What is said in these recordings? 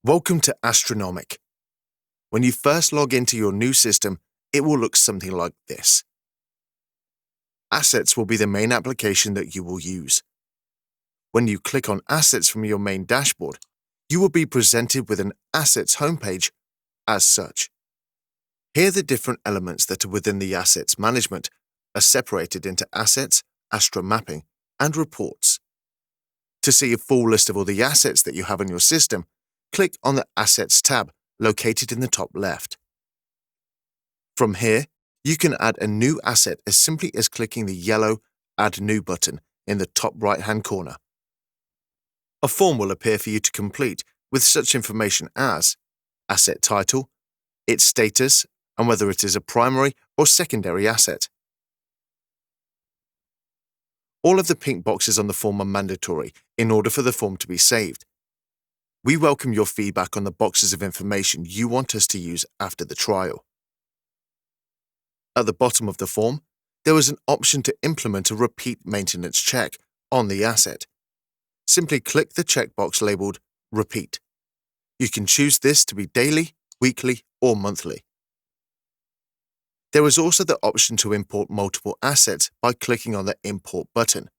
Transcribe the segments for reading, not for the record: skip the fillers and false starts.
Welcome to Astranomic. When you first log into your new system, it will look something like this. Assets will be the main application that you will use. When you click on Assets from your main dashboard, you will be presented with an Assets homepage as such. Here the different elements that are within the Assets management are separated into Assets, Astra Mapping, and Reports. To see a full list of all the assets that you have on your system, click on the Assets tab located in the top left. From here, you can add a new asset as simply as clicking the yellow Add New button in the top right-hand corner. A form will appear for you to complete with such information as asset title, its status, and whether it is a primary or secondary asset. All of the pink boxes on the form are mandatory in order for the form to be saved. We welcome your feedback on the boxes of information you want us to use after the trial. At the bottom of the form, there is an option to implement a repeat maintenance check on the asset. Simply click the checkbox labeled Repeat. You can choose this to be daily, weekly, or monthly. There is also the option to import multiple assets by clicking on the Import button.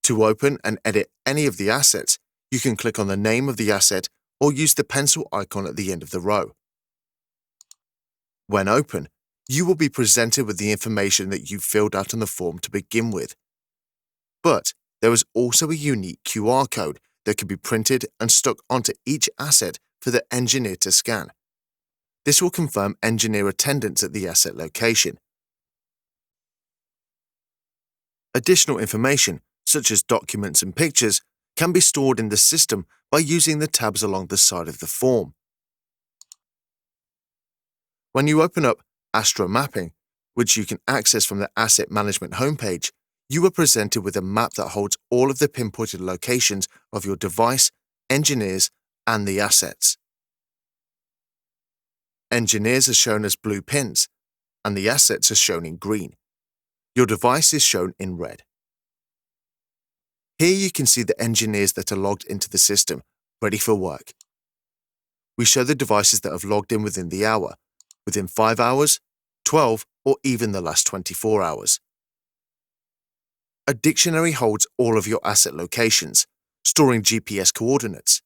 To open and edit any of the assets, you can click on the name of the asset or use the pencil icon at the end of the row. When open, you will be presented with the information that you filled out on the form to begin with. But there is also a unique QR code that can be printed and stuck onto each asset for the engineer to scan. This will confirm engineer attendance at the asset location. Additional information, such as documents and pictures, can be stored in the system by using the tabs along the side of the form. When you open up Astra Mapping, which you can access from the Asset Management homepage, you are presented with a map that holds all of the pinpointed locations of your device, engineers, and the assets. Engineers are shown as blue pins, and the assets are shown in green. Your device is shown in red. Here you can see the engineers that are logged into the system, ready for work. We show the devices that have logged in within the hour, within 5 hours, 12, or even the last 24 hours. A dictionary holds all of your asset locations, storing GPS coordinates.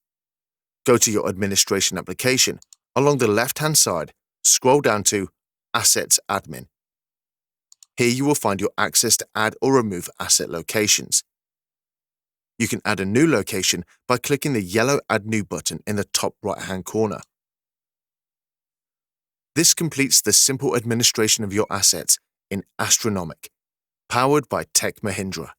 Go to your administration application. Along the left-hand side, scroll down to Assets Admin. Here you will find your access to add or remove asset locations. You can add a new location by clicking the yellow Add New button in the top right-hand corner. This completes the simple administration of your assets in Astranomic, powered by TechMahindra.